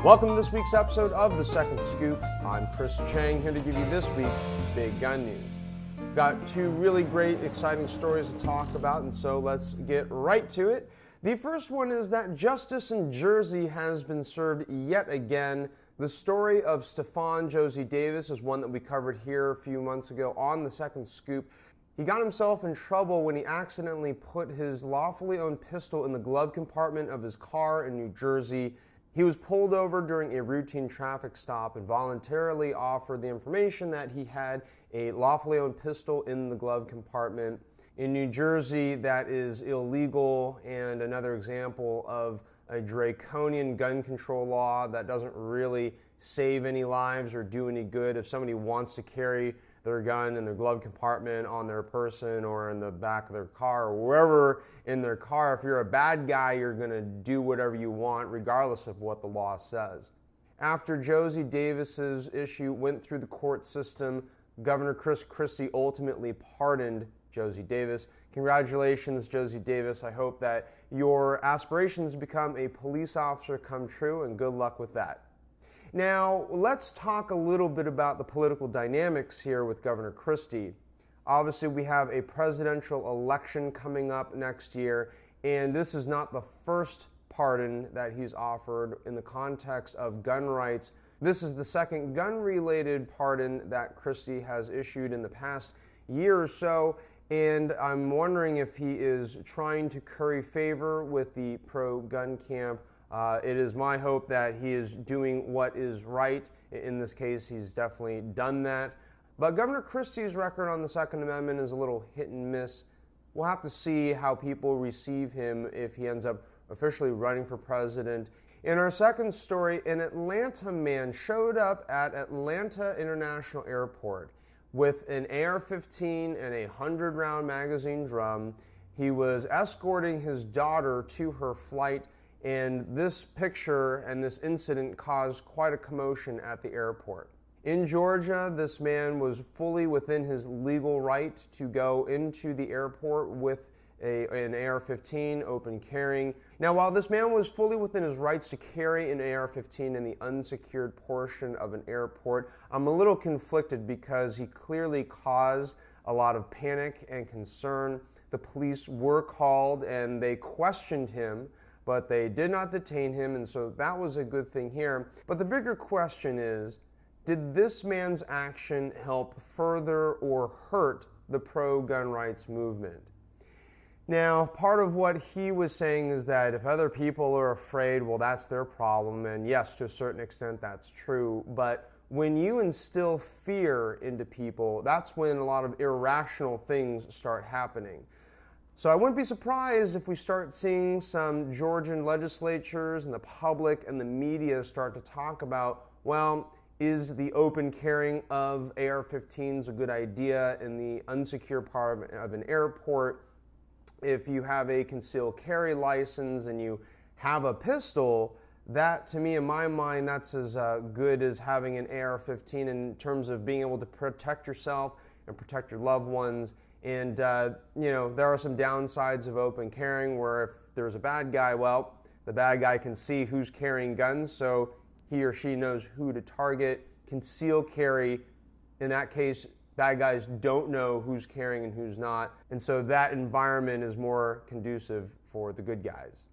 Welcome to this week's episode of The Second Scoop. I'm Chris Cheng, here to give you this week's big gun news. We've got two really great, exciting stories to talk about, and so let's get right to it. The first one is that justice in Jersey has been served yet again. The story of Stephon Josie Davis is one that we covered here a few months ago on The Second Scoop. He got himself in trouble when he accidentally put his lawfully owned pistol in the glove compartment of his car in New Jersey. He was pulled over during a routine traffic stop and voluntarily offered the information that he had a lawfully owned pistol in the glove compartment. In New Jersey, that is illegal, and another example of a draconian gun control law that doesn't really save any lives or do any good. If somebody wants to carry their gun in their glove compartment, on their person, or in the back of their car, or wherever in their car, if you're a bad guy, you're going to do whatever you want, regardless of what the law says. After Josie Davis's issue went through the court system, Governor Chris Christie ultimately pardoned Josie Davis. Congratulations, Josie Davis. I hope that your aspirations to become a police officer come true, and good luck with that. Now, let's talk a little bit about the political dynamics here with Governor Christie. Obviously, we have a presidential election coming up next year, and this is not the first pardon that he's offered in the context of gun rights. This is the second gun-related pardon that Christie has issued in the past year or so, and I'm wondering if he is trying to curry favor with the pro-gun camp. It is my hope that he is doing what is right. In this case, he's definitely done that. But Governor Christie's record on the Second Amendment is a little hit and miss. We'll have to see how people receive him if he ends up officially running for president. In our second story, an Atlanta man showed up at Atlanta International Airport with an AR-15 and a 100-round magazine drum. He was escorting his daughter to her flight, and this picture and this incident caused quite a commotion at the airport. In Georgia, this man was fully within his legal right to go into the airport with an AR-15 open carrying. Now, while this man was fully within his rights to carry an AR-15 in the unsecured portion of an airport, I'm a little conflicted because he clearly caused a lot of panic and concern. The police were called and they questioned him, but they did not detain him, and so that was a good thing here. But the bigger question is, did this man's action help further or hurt the pro-gun rights movement? Now, part of what he was saying is that if other people are afraid, well, that's their problem, and yes, to a certain extent, that's true, but when you instill fear into people, that's when a lot of irrational things start happening. So I wouldn't be surprised if we start seeing some Georgian legislatures and the public and the media start to talk about, well, is the open carrying of AR-15s a good idea in the unsecured part of an airport? If you have a concealed carry license and you have a pistol, that, to me, in my mind, that's as good as having an AR-15 in terms of being able to protect yourself and protect your loved ones. And, there are some downsides of open carrying where if there's a bad guy, well, the bad guy can see who's carrying guns, so he or she knows who to target. Concealed carry, in that case, bad guys don't know who's carrying and who's not, and so that environment is more conducive for the good guys.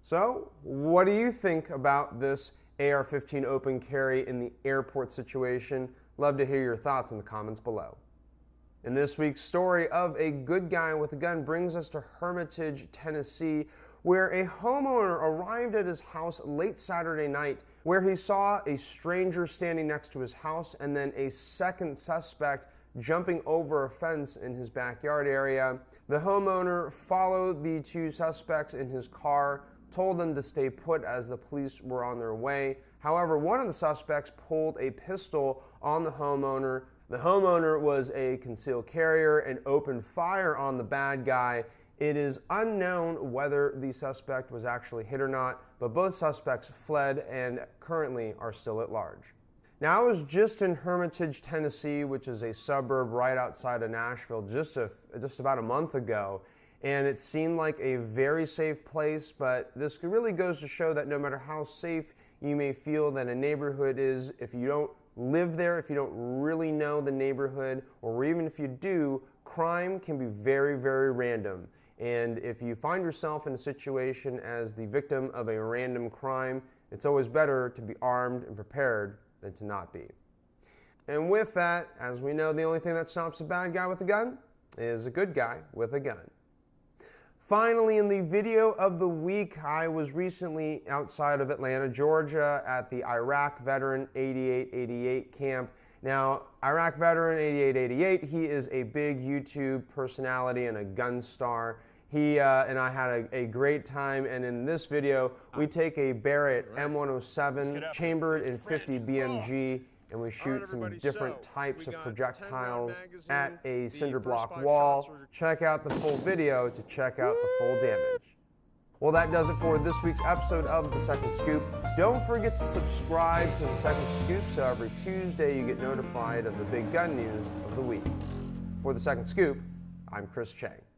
So, what do you think about this AR-15 open carry in the airport situation? Love to hear your thoughts in the comments below. And this week's story of a good guy with a gun brings us to Hermitage, Tennessee, where a homeowner arrived at his house late Saturday night, where he saw a stranger standing next to his house and then a second suspect jumping over a fence in his backyard area. The homeowner followed the two suspects in his car, told them to stay put as the police were on their way. However, one of the suspects pulled a pistol on the homeowner. The homeowner was a concealed carrier and opened fire on the bad guy. It is unknown whether the suspect was actually hit or not, but both suspects fled and currently are still at large. Now, I was just in Hermitage, Tennessee, which is a suburb right outside of Nashville, just about a month ago, and it seemed like a very safe place, but this really goes to show that no matter how safe you may feel that a neighborhood is, if you don't live there, if you don't really know the neighborhood, or even if you do, crime can be very, very random. And if you find yourself in a situation as the victim of a random crime, it's always better to be armed and prepared than to not be. And with that, as we know, the only thing that stops a bad guy with a gun is a good guy with a gun. Finally, in the video of the week, I was recently outside of Atlanta, Georgia at the IraqVeteran8888 camp. Now, IraqVeteran8888, he is a big YouTube personality and a gun star. He and I had a great time, and in this video, we take a Barrett M107 chambered in 50 BMG, and we shoot some different types of projectiles at a cinder block wall. Check out the full video to check out the full damage. Well, that does it for this week's episode of The Second Scoop. Don't forget to subscribe to The Second Scoop so every Tuesday you get notified of the big gun news of the week. For The Second Scoop, I'm Chris Cheng.